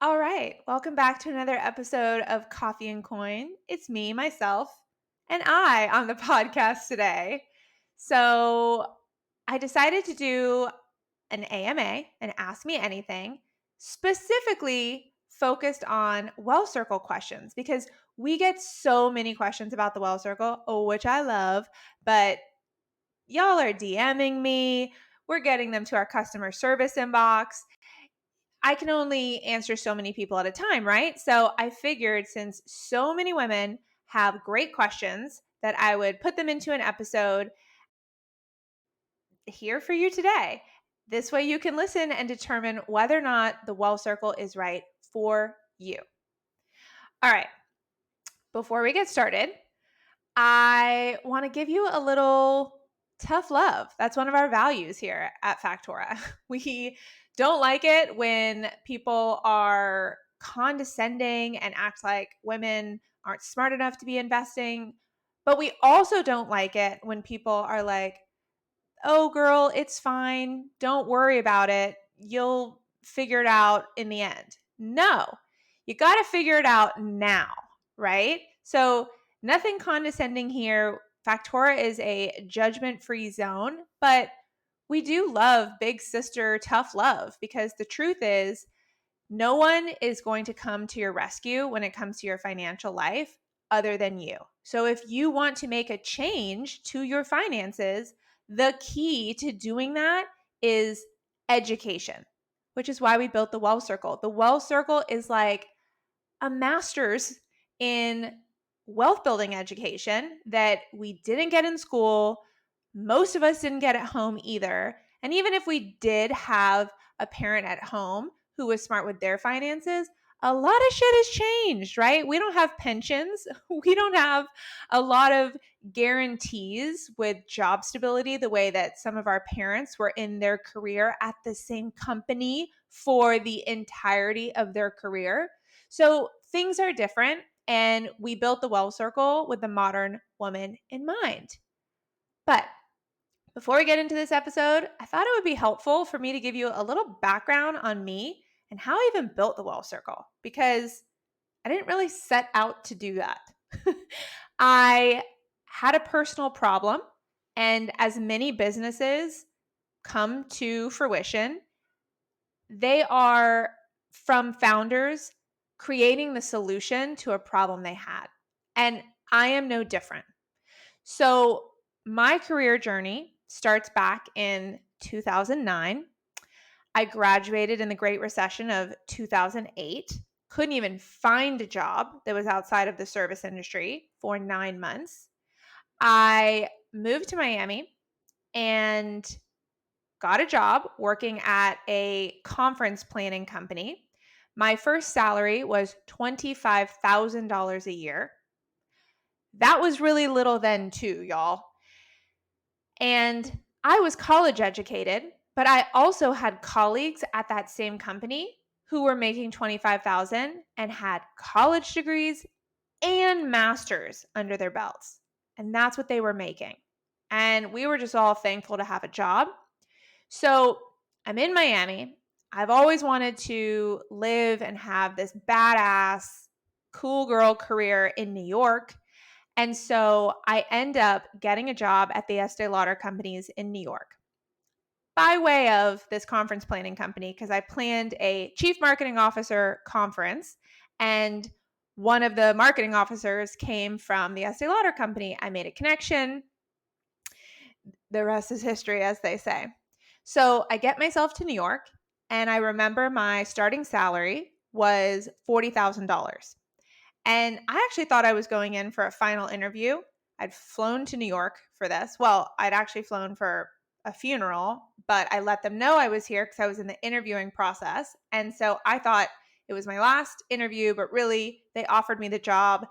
All right, welcome back to another episode of Coffee and Coin. It's me, myself, and I on the podcast today. So, I decided to do an AMA, an Ask Me Anything, specifically focused on Wealth Circle questions because we get so many questions about the Wealth Circle, which I love, but y'all are DMing me. We're getting them to our customer service inbox. I can only answer so many people at a time, right? So I figured since so many women have great questions that I would put them into an episode here for you today. This way you can listen and determine whether or not the Wealth Circle is right for you. All right, before we get started, I want to give you a little tough love. That's one of our values here at Factora. We don't like it when people are condescending and act like women aren't smart enough to be investing. But we also don't like it when people are like, oh, girl, it's fine. Don't worry about it. You'll figure it out in the end. No, you got to figure it out now, right? So, nothing condescending here. Factora is a judgment free zone, but we do love big sister tough love because the truth is, no one is going to come to your rescue when it comes to your financial life other than you. So, if you want to make a change to your finances, the key to doing that is education, which is why we built the Wealth Circle. The Wealth Circle is like a master's in wealth building education that we didn't get in school. Most of us didn't get at home either. And even if we did have a parent at home who was smart with their finances, a lot of shit has changed, right? We don't have pensions. We don't have a lot of guarantees with job stability the way that some of our parents were in their career at the same company for the entirety of their career. So things are different, and we built the Wealth Circle with the modern woman in mind. But before we get into this episode, I thought it would be helpful for me to give you a little background on me and how I even built the Wealth Circle because I didn't really set out to do that. I had a personal problem, and as many businesses come to fruition, they are from founders creating the solution to a problem they had. And I am no different. So, my career journey starts back in 2009. I graduated in the Great Recession of 2008. Couldn't even find a job that was outside of the service industry for 9 months. I moved to Miami and got a job working at a conference planning company. My first salary was $25,000 a year. That was really little then, too, y'all. And I was college educated, but I also had colleagues at that same company who were making $25,000 and had college degrees and masters under their belts. And that's what they were making. And we were just all thankful to have a job. So I'm in Miami. I've always wanted to live and have this badass, cool girl career in New York. And so I end up getting a job at the Estee Lauder companies in New York by way of this conference planning company because I planned a chief marketing officer conference, and one of the marketing officers came from the Estee Lauder company. I made a connection. The rest is history, as they say. So I get myself to New York, and I remember my starting salary was $40,000. And I actually thought I was going in for a final interview. I'd flown to New York for this. Well, I'd actually flown for a funeral, but I let them know I was here because I was in the interviewing process. And so I thought it was my last interview, but really they offered me the job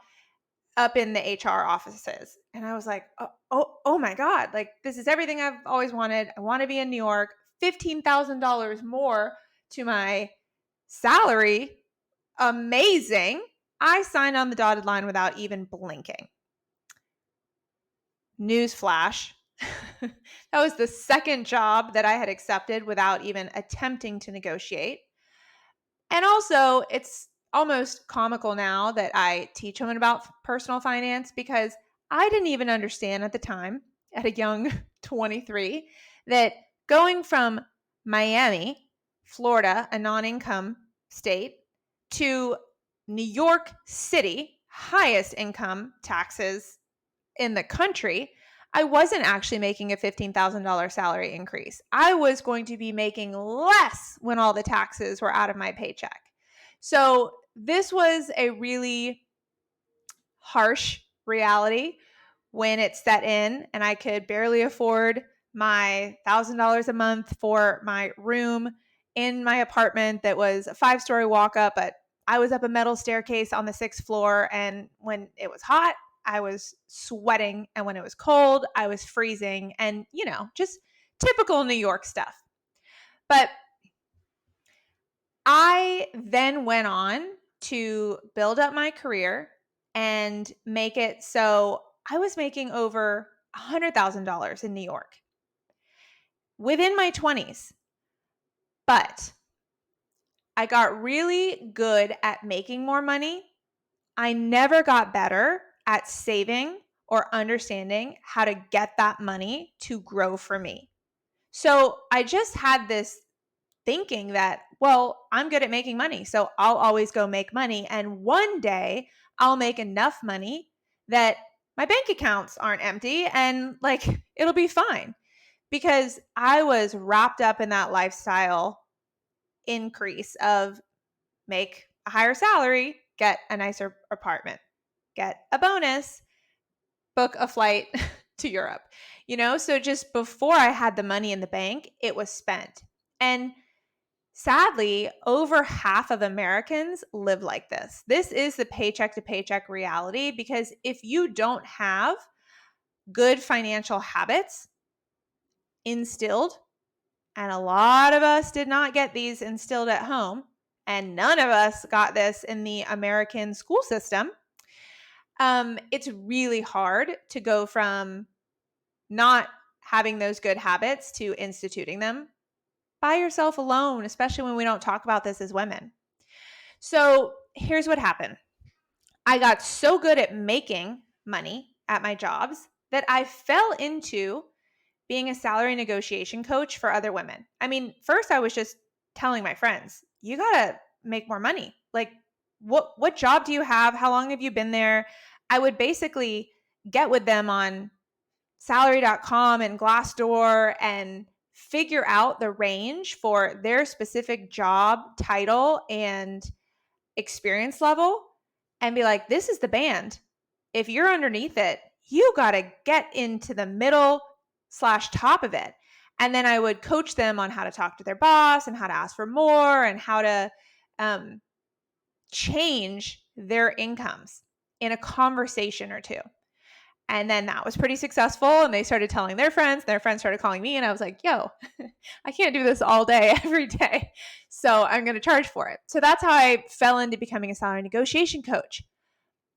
up in the HR offices. And I was like, oh my God, like this is everything I've always wanted. I want to be in New York, $15,000 more to my salary. Amazing. I signed on the dotted line without even blinking. Newsflash. That was the second job that I had accepted without even attempting to negotiate. And also, it's almost comical now that I teach women about personal finance because I didn't even understand at the time, at a young 23, that going from Miami, Florida, a non-income state, to New York City, highest income taxes in the country, I wasn't actually making a $15,000 salary increase. I was going to be making less when all the taxes were out of my paycheck. So this was a really harsh reality when it set in, and I could barely afford my $1,000 a month for my room in my apartment that was a 5-story walk up, but I was up a metal staircase on the 6th floor, and when it was hot, I was sweating, and when it was cold, I was freezing, and just typical New York stuff. But I then went on to build up my career and make it so I was making over $100,000 in New York within my 20s. But I got really good at making more money. I never got better at saving or understanding how to get that money to grow for me. So I just had this thinking that, well, I'm good at making money, so I'll always go make money. And one day I'll make enough money that my bank accounts aren't empty and it'll be fine. Because I was wrapped up in that lifestyle increase of make a higher salary, get a nicer apartment, get a bonus, book a flight to Europe. So just before I had the money in the bank, it was spent. And sadly, over half of Americans live like this. This is the paycheck to paycheck reality because if you don't have good financial habits instilled, and a lot of us did not get these instilled at home, and none of us got this in the American school system, it's really hard to go from not having those good habits to instituting them by yourself alone, especially when we don't talk about this as women. So here's what happened. I got so good at making money at my jobs that I fell into being a salary negotiation coach for other women. I mean, first I was just telling my friends, you got to make more money. What job do you have? How long have you been there? I would basically get with them on salary.com and Glassdoor and figure out the range for their specific job title and experience level and be like, this is the band. If you're underneath it, you got to get into the middle/top of it. And then I would coach them on how to talk to their boss and how to ask for more and how to change their incomes in a conversation or two. And then that was pretty successful. And they started telling their friends started calling me. And I was like, yo, I can't do this all day, every day. So I'm going to charge for it. So that's how I fell into becoming a salary negotiation coach.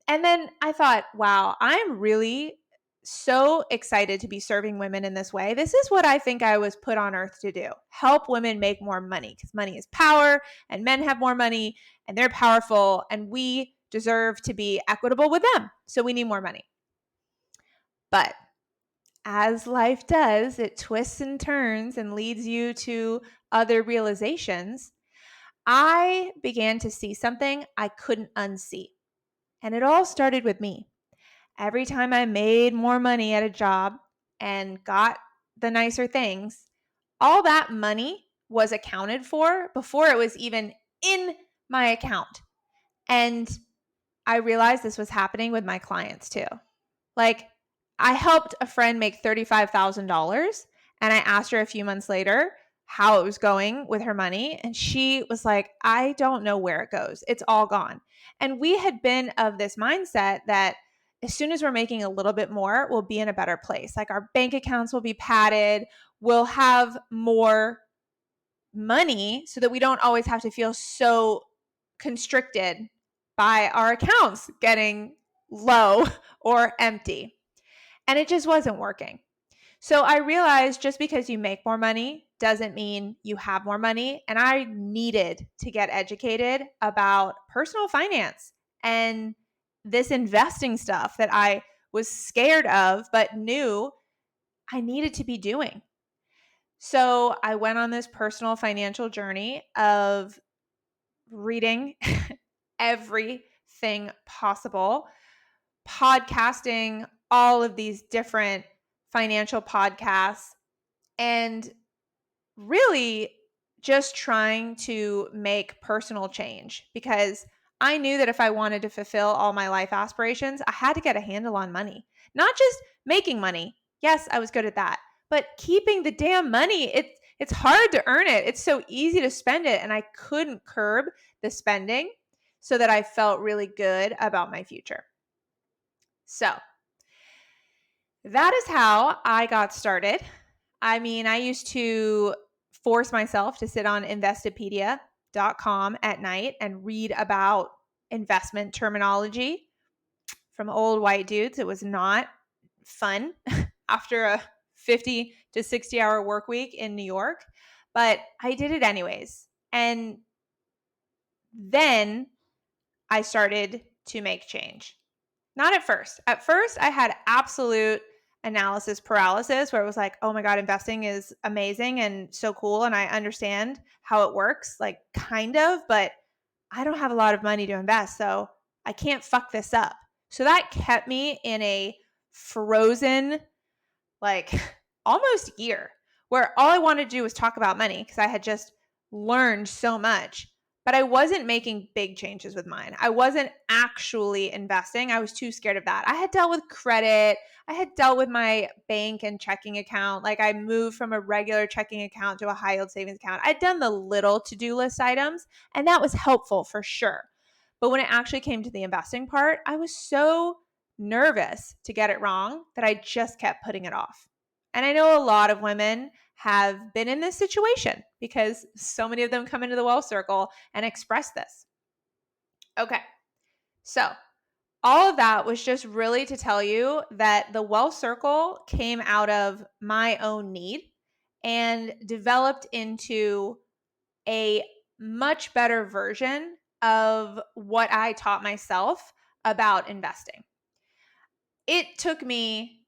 And then I thought, wow, I'm really so excited to be serving women in this way. This is what I think I was put on earth to do. Help women make more money because money is power and men have more money and they're powerful and we deserve to be equitable with them. So we need more money. But as life does, it twists and turns and leads you to other realizations. I began to see something I couldn't unsee. And it all started with me. Every time I made more money at a job and got the nicer things, all that money was accounted for before it was even in my account. And I realized this was happening with my clients too. I helped a friend make $35,000 and I asked her a few months later how it was going with her money. And she was like, I don't know where it goes. It's all gone. And we had been of this mindset that as soon as we're making a little bit more, we'll be in a better place. Our bank accounts will be padded. We'll have more money so that we don't always have to feel so constricted by our accounts getting low or empty. And it just wasn't working. So I realized just because you make more money doesn't mean you have more money. And I needed to get educated about personal finance and this investing stuff that I was scared of, but knew I needed to be doing. So I went on this personal financial journey of reading everything possible, podcasting all of these different financial podcasts, and really just trying to make personal change, because I knew that if I wanted to fulfill all my life aspirations, I had to get a handle on money. Not just making money. Yes, I was good at that. But keeping the damn money, it's hard to earn it. It's so easy to spend it, and I couldn't curb the spending so that I felt really good about my future. So, that is how I got started. I mean, I used to force myself to sit on Investopedia.com at night and read about investment terminology from old white dudes. It was not fun after a 50 to 60-hour work week in New York, but I did it anyways. And then I started to make change. Not at first. At first, I had absolute analysis paralysis where it was like, oh my God, investing is amazing and so cool. And I understand how it works, like kind of, but I don't have a lot of money to invest. So I can't fuck this up. So that kept me in a frozen, like almost year where all I wanted to do was talk about money because I had just learned so much. But I wasn't making big changes with mine. I wasn't actually investing. I was too scared of that. I had dealt with credit. I had dealt with my bank and checking account. Like I moved from a regular checking account to a high yield savings account. I'd done the little to-do list items, and that was helpful for sure. But when it actually came to the investing part, I was so nervous to get it wrong that I just kept putting it off. And I know a lot of women have been in this situation because so many of them come into the Wealth Circle and express this. Okay, so all of that was just really to tell you that the Wealth Circle came out of my own need and developed into a much better version of what I taught myself about investing. It took me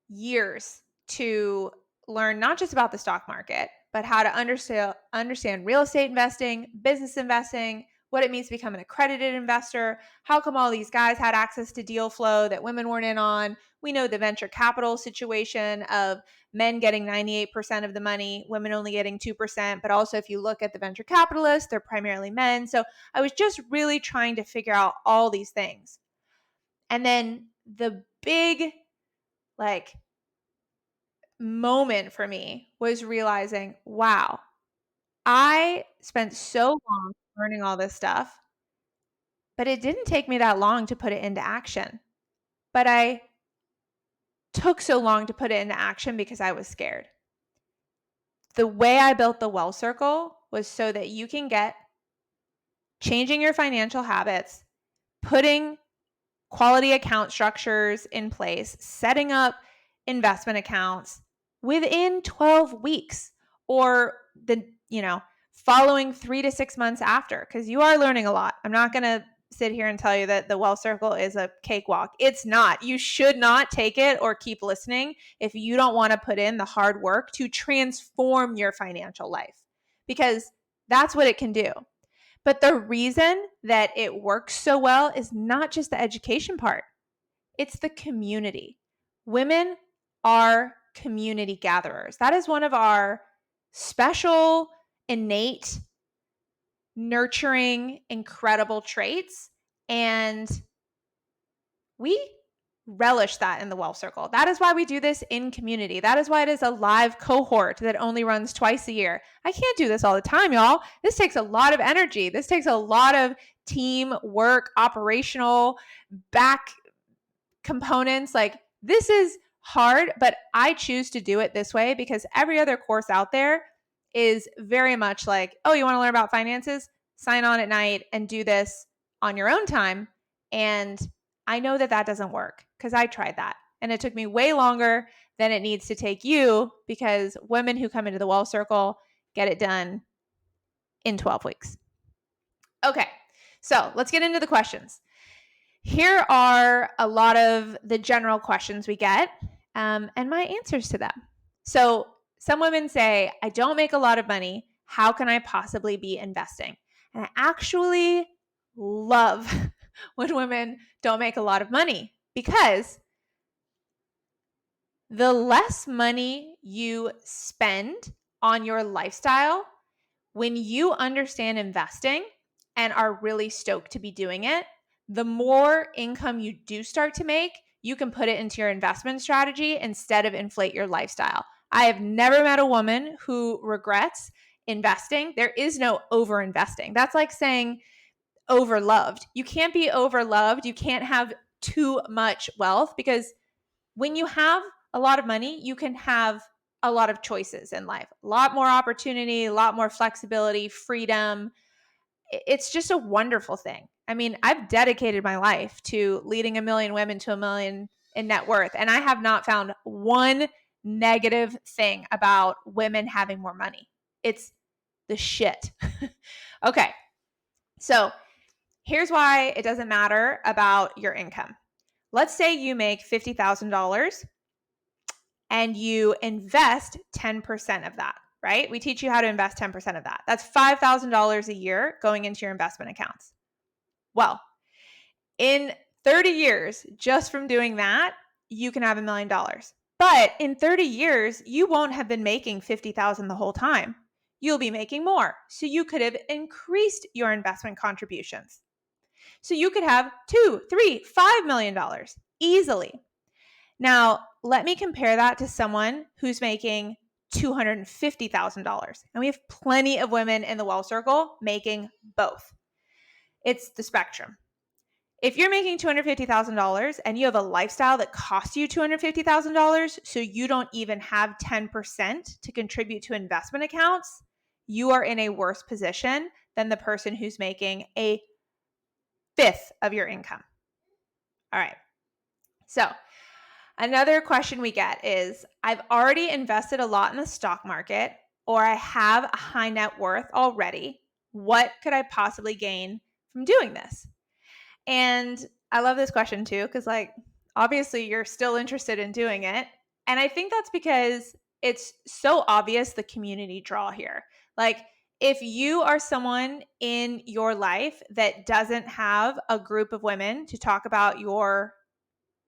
years to learn not just about the stock market, but how to understand real estate investing, business investing, what it means to become an accredited investor. How come all these guys had access to deal flow that women weren't in on? We know the venture capital situation of men getting 98% of the money, women only getting 2%. But also if you look at the venture capitalists, they're primarily men. So I was just really trying to figure out all these things. And then the big moment for me was realizing, wow, I spent so long learning all this stuff, but it didn't take me that long to put it into action. But I took so long to put it into action because I was scared. The way I built the Wealth Circle was so that you can get changing your financial habits, putting quality account structures in place, setting up investment accounts within 12 weeks or the following 3 to 6 months after, because you are learning a lot. I'm not going to sit here and tell you that the Wealth Circle is a cakewalk. It's not. You should not take it or keep listening if you don't want to put in the hard work to transform your financial life, because that's what it can do. But the reason that it works so well is not just the education part. It's the community. Women are community gatherers. That is one of our special, innate, nurturing, incredible traits. And we relish that in the Wealth Circle. That is why we do this in community. That is why it is a live cohort that only runs twice a year. I can't do this all the time, y'all. This takes a lot of energy. This takes a lot of team work, operational back components. Like, this is hard, but I choose to do it this way because every other course out there is very much like, oh, you want to learn about finances? Sign on at night and do this on your own time. And I know that that doesn't work because I tried that. And it took me way longer than it needs to take you, because women who come into the Wealth Circle get it done in 12 weeks. Okay, so let's get into the questions. Here are a lot of the general questions we get and my answers to them. So some women say, I don't make a lot of money. How can I possibly be investing? And I actually love when women don't make a lot of money, because the less money you spend on your lifestyle, when you understand investing and are really stoked to be doing it, the more income you do start to make, you can put it into your investment strategy instead of inflate your lifestyle. I have never met a woman who regrets investing. There is no over investing. That's like saying overloved. You can't be overloved. You can't have too much wealth, because when you have a lot of money, you can have a lot of choices in life, a lot more opportunity, a lot more flexibility, freedom. It's just a wonderful thing. I mean, I've dedicated my life to leading 1 million women to 1 million in net worth, and I have not found one negative thing about women having more money. It's the shit. Okay, so here's why it doesn't matter about your income. Let's say you make $50,000 and you invest 10% of that, right? We teach you how to invest 10% of that. That's $5,000 a year going into your investment accounts. Well, in 30 years, just from doing that, you can have $1 million. But in 30 years, you won't have been making $50,000 the whole time. You'll be making more. So you could have increased your investment contributions. So you could have $2, $3, $5 million easily. Now, let me compare that to someone who's making $250,000. And we have plenty of women in the Wealth Circle making both. It's the spectrum. If you're making $250,000 and you have a lifestyle that costs you $250,000, so you don't even have 10% to contribute to investment accounts, you are in a worse position than the person who's making a fifth of your income. All right. So another question we get is, I've already invested a lot in the stock market, or I have a high net worth already. What could I possibly gain from doing this? And I love this question too, because obviously you're still interested in doing it. And I think that's because it's so obvious the community draw here. If you are someone in your life that doesn't have a group of women to talk about your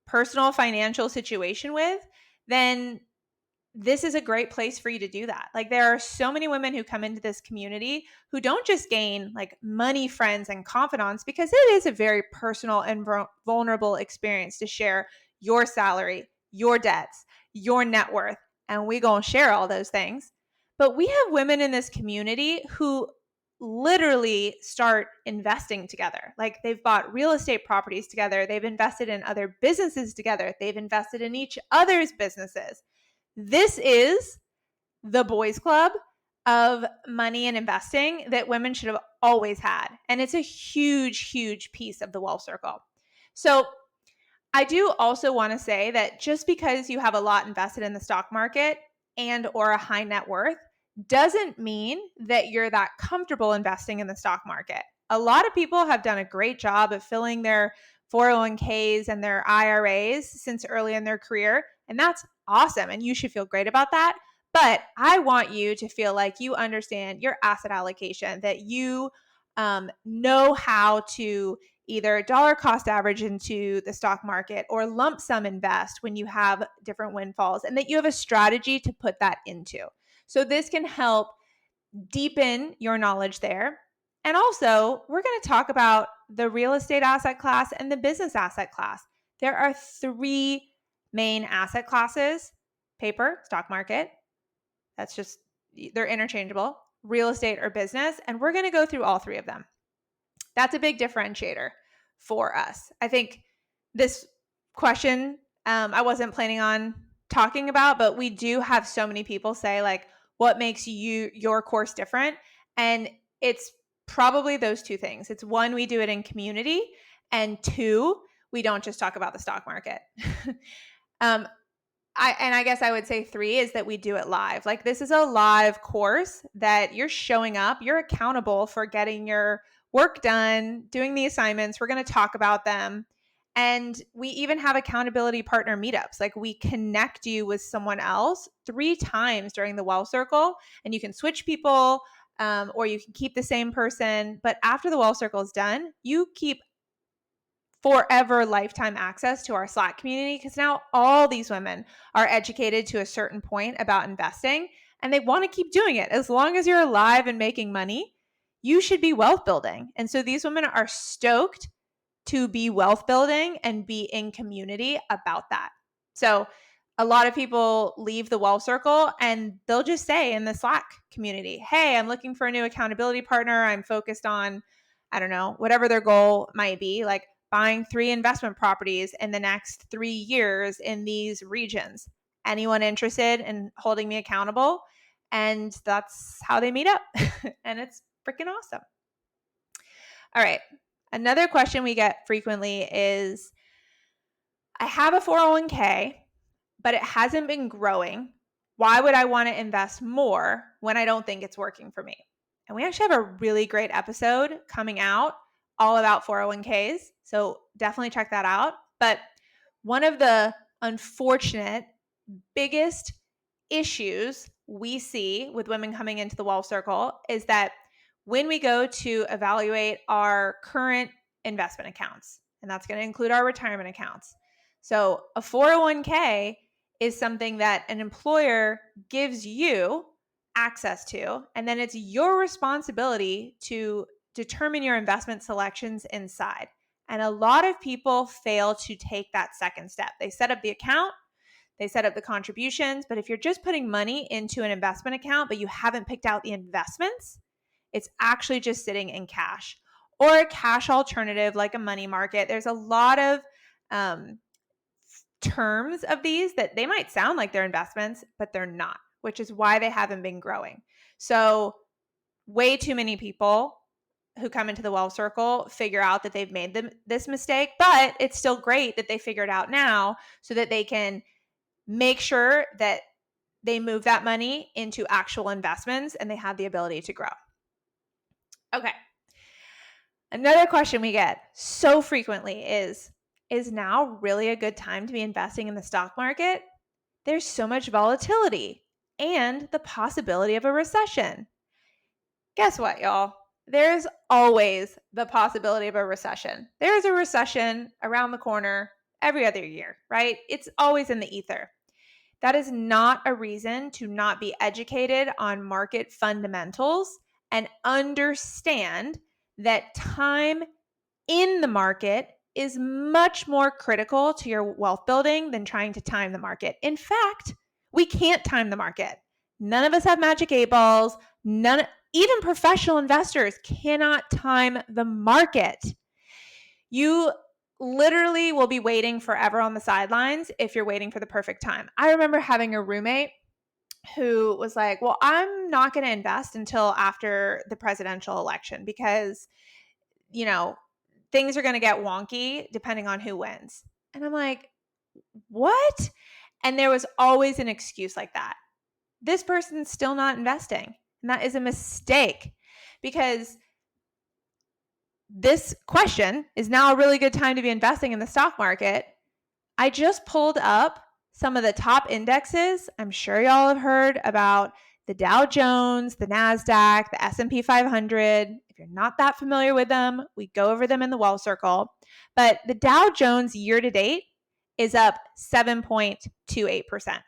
personal financial situation with, then this is a great place for you to do that. There are so many women who come into this community who don't just gain money friends and confidants, because it is a very personal and vulnerable experience to share your salary, your debts, your net worth, and we gonna share all those things. But we have women in this community who literally start investing together. They've bought real estate properties together. They've invested in other businesses together. They've invested in each other's businesses. This is the boys club of money and investing that women should have always had. And it's a huge, huge piece of the Wealth Circle. So I do also want to say that just because you have a lot invested in the stock market and or a high net worth doesn't mean that you're that comfortable investing in the stock market. A lot of people have done a great job of filling their 401ks and their IRAs since early in their career, and that's awesome, and you should feel great about that. But I want you to feel like you understand your asset allocation, that you know how to either dollar cost average into the stock market or lump sum invest when you have different windfalls, and that you have a strategy to put that into. So this can help deepen your knowledge there. And also, we're going to talk about the real estate asset class and the business asset class. There are 3 main asset classes: paper, stock market. That's just, they're interchangeable. Real estate or business. And we're going to go through all 3 of them. That's a big differentiator for us. I think this question, I wasn't planning on talking about, but we do have so many people say what makes your course different? And it's probably those 2 things. It's 1, we do it in community, and 2, we don't just talk about the stock market. I guess I would say 3 is that we do it live. Like, this is a live course that you're showing up, you're accountable for getting your work done, doing the assignments. We're going to talk about them. And we even have accountability partner meetups. Like, we connect you with someone else 3 times during the Well Circle, and you can switch people, or you can keep the same person. But after the Well Circle is done, you keep forever lifetime access to our Slack community, because now all these women are educated to a certain point about investing, and they want to keep doing it. As long as you're alive and making money, you should be wealth building. And so these women are stoked to be wealth building and be in community about that. So a lot of people leave the Well Circle and they'll just say in the Slack community, hey, I'm looking for a new accountability partner. I'm focused on, I don't know, whatever their goal might be, like buying 3 investment properties in the next 3 years in these regions. Anyone interested in holding me accountable? And that's how they meet up. And it's freaking awesome. All right. Another question we get frequently is, I have a 401k, but it hasn't been growing. Why would I want to invest more when I don't think it's working for me? And we actually have a really great episode coming out all about 401ks. So definitely check that out. But one of the unfortunate biggest issues we see with women coming into the Well Circle is that when we go to evaluate our current investment accounts, and that's going to include our retirement accounts. So a 401k is something that an employer gives you access to, and then it's your responsibility to determine your investment selections inside. And a lot of people fail to take that second step. They set up the account, they set up the contributions, but if you're just putting money into an investment account, but you haven't picked out the investments, it's actually just sitting in cash or a cash alternative like a money market. There's a lot of terms of these that they might sound like they're investments, but they're not, which is why they haven't been growing. So way too many people who come into the Well Circle figure out that they've made this mistake, but it's still great that they figure it out now so that they can make sure that they move that money into actual investments and they have the ability to grow. Okay. Another question we get so frequently is now really a good time to be investing in the stock market? There's so much volatility and the possibility of a recession. Guess what, y'all? There's always the possibility of a recession. There's a recession around the corner every other year, right? It's always in the ether. That is not a reason to not be educated on market fundamentals and understand that time in the market is much more critical to your wealth building than trying to time the market. In fact, we can't time the market. None of us have magic 8 balls. Even professional investors cannot time the market. You literally will be waiting forever on the sidelines if you're waiting for the perfect time. I remember having a roommate who was like, well, I'm not going to invest until after the presidential election because, you know, things are going to get wonky depending on who wins. And I'm like, what? And there was always an excuse like that. This person's still not investing. And that is a mistake, because this question is now a really good time to be investing in the stock market. I just pulled up some of the top indexes. I'm sure y'all have heard about the Dow Jones, the NASDAQ, the S&P 500. If you're not that familiar with them, we go over them in the Well Circle. But the Dow Jones year to date is up 7.28%.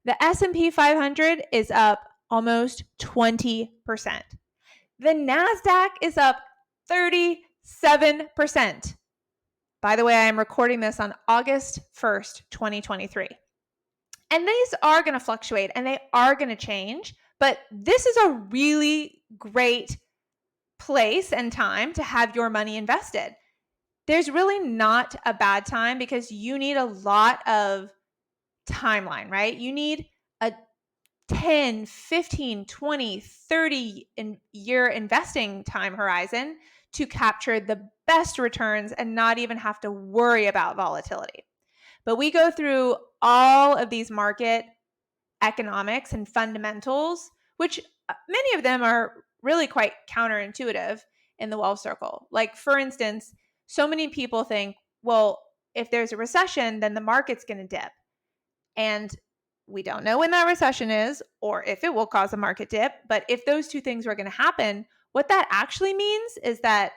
The S&P 500 is up almost 20%. The NASDAQ is up 37%. By the way, I am recording this on August 1st, 2023. And these are going to fluctuate and they are going to change, but this is a really great place and time to have your money invested. There's really not a bad time because you need a lot of timeline, right? You need a 10, 15, 20, 30 year investing time horizon to capture the best returns and not even have to worry about volatility. But we go through all of these market economics and fundamentals, which many of them are really quite counterintuitive in the wealth circle. Like, for instance, so many people think, well, if there's a recession, then the market's going to dip. And we don't know when that recession is or if it will cause a market dip. But if those two things were going to happen, what that actually means is that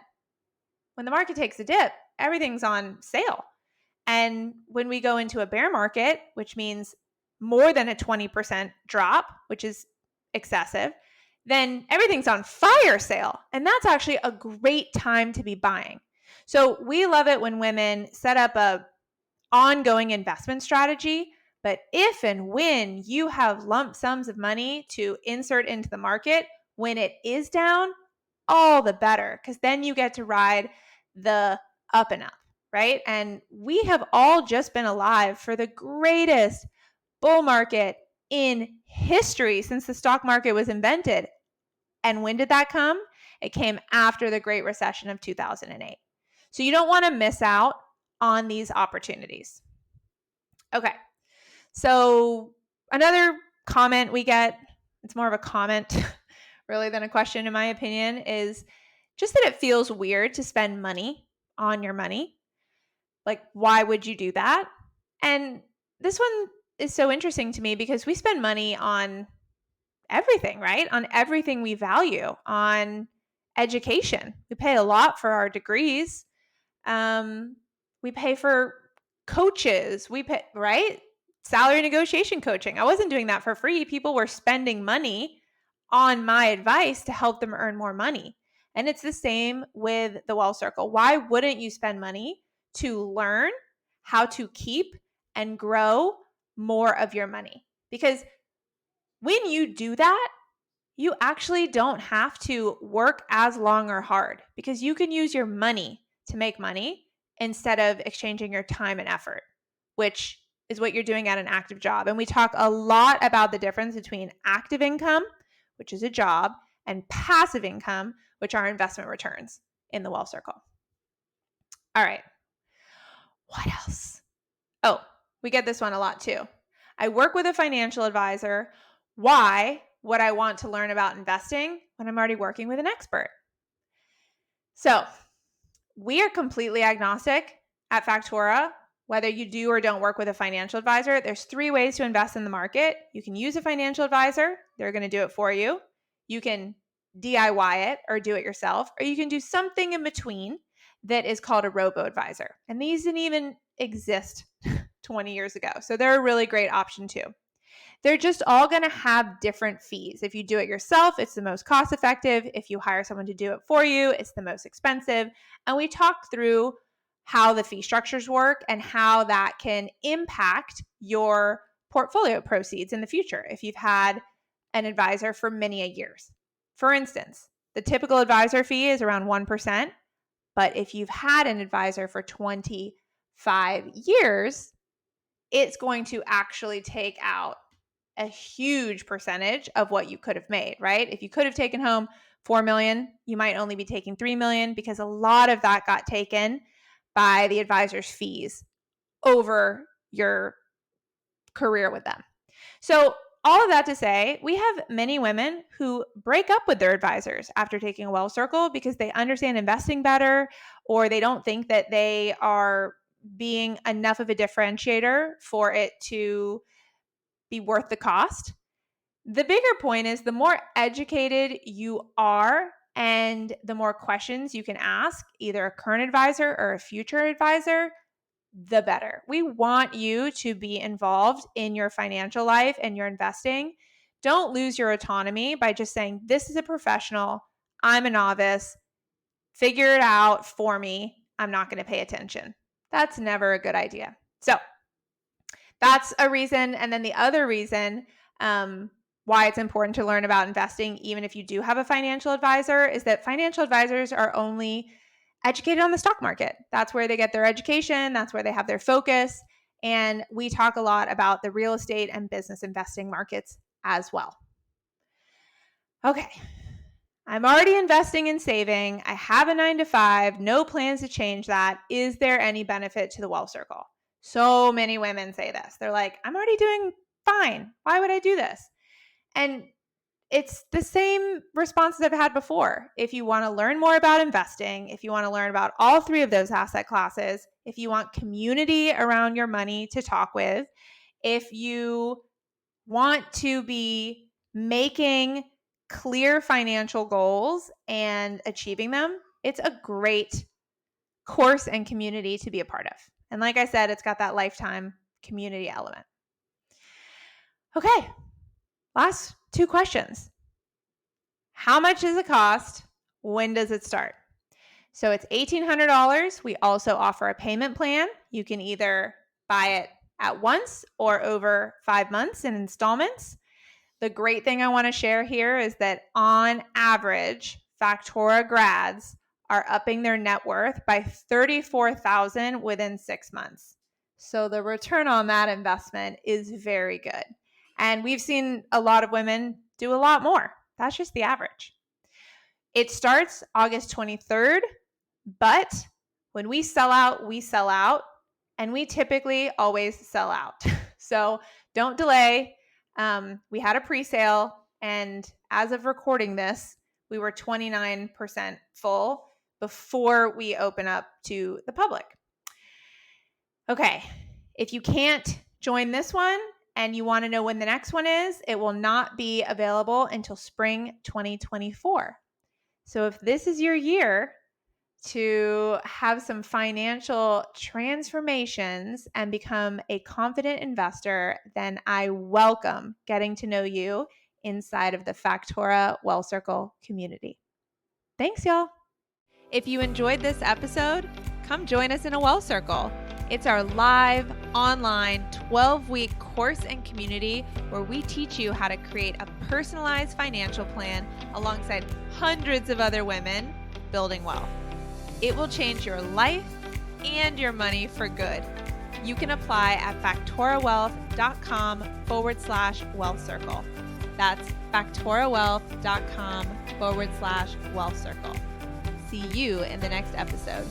when the market takes a dip, everything's on sale. And when we go into a bear market, which means more than a 20% drop, which is excessive, then everything's on fire sale. And that's actually a great time to be buying. So we love it when women set up a ongoing investment strategy. But if and when you have lump sums of money to insert into the market when it is down, all the better, because then you get to ride the up and up, right? And we have all just been alive for the greatest bull market in history since the stock market was invented. And when did that come? It came after the Great Recession of 2008. So you don't want to miss out on these opportunities. Okay. So another comment we get, it's more of a comment really than a question in my opinion, is just that it feels weird to spend money on your money. Like, why would you do that? And this one is so interesting to me because we spend money on everything, right? On everything we value, on education. We pay a lot for our degrees. We pay for coaches. We pay, right? Salary negotiation coaching. I wasn't doing that for free. People were spending money on my advice to help them earn more money. And it's the same with the wealth circle. Why wouldn't you spend money to learn how to keep and grow more of your money? Because when you do that, you actually don't have to work as long or hard because you can use your money to make money instead of exchanging your time and effort, which is what you're doing at an active job. And we talk a lot about the difference between active income, which is a job, and passive income, which are investment returns in the wealth circle. All right. What else? Oh, we get this one a lot too. I work with a financial advisor. Why would I want to learn about investing when I'm already working with an expert? So we are completely agnostic at Factora. Whether you do or don't work with a financial advisor, there's 3 ways to invest in the market. You can use a financial advisor. They're going to do it for you. You can DIY it or do it yourself, or you can do something in between that is called a robo-advisor. And these didn't even exist 20 years ago. So they're a really great option too. They're just all going to have different fees. If you do it yourself, it's the most cost effective. If you hire someone to do it for you, it's the most expensive. And we talk through how the fee structures work and how that can impact your portfolio proceeds in the future if you've had an advisor for many years. For instance, the typical advisor fee is around 1%, but if you've had an advisor for 25 years, it's going to actually take out a huge percentage of what you could have made, right? If you could have taken home $4 million, you might only be taking $3 million because a lot of that got taken by the advisor's fees over your career with them. So all of that to say, we have many women who break up with their advisors after taking a wealth circle because they understand investing better, or they don't think that they are being enough of a differentiator for it to be worth the cost. The bigger point is the more educated you are and the more questions you can ask either a current advisor or a future advisor, the better. We want you to be involved in your financial life and your investing. Don't lose your autonomy by just saying, this is a professional, I'm a novice, figure it out for me, I'm not going to pay attention. That's never a good idea. So that's a reason. And then the other reason why it's important to learn about investing, even if you do have a financial advisor, is that financial advisors are only educated on the stock market. That's where they get their education. That's where they have their focus. And we talk a lot about the real estate and business investing markets as well. Okay. I'm already investing and saving. I have a 9 to 5, no plans to change that. Is there any benefit to the wealth circle? So many women say this. They're like, I'm already doing fine. Why would I do this? And it's the same responses I've had before. If you want to learn more about investing, if you want to learn about all three of those asset classes, if you want community around your money to talk with, if you want to be making clear financial goals and achieving them, it's a great course and community to be a part of. And like I said, it's got that lifetime community element. Okay, last two questions. How much does it cost? When does it start? So it's $1,800. We also offer a payment plan. You can either buy it at once or over 5 months in installments. The great thing I want to share here is that on average, Factora grads are upping their net worth by $34,000 within 6 months. So the return on that investment is very good. And we've seen a lot of women do a lot more. That's just the average. It starts August 23rd, but when we sell out, and we typically always sell out. So don't delay. We had a pre-sale, and as of recording this, we were 29% full before we open up to the public. Okay, if you can't join this one and you want to know when the next one is, it will not be available until spring 2024. So if this is your year to have some financial transformations and become a confident investor, then I welcome getting to know you inside of the Factora Wealth Circle community. Thanks, y'all. If you enjoyed this episode, come join us in a Wealth Circle. It's our live, online, 12-week course and community where we teach you how to create a personalized financial plan alongside hundreds of other women building wealth. It will change your life and your money for good. You can apply at factorawealth.com/wealth circle. That's factorawealth.com/wealth circle. See you in the next episode.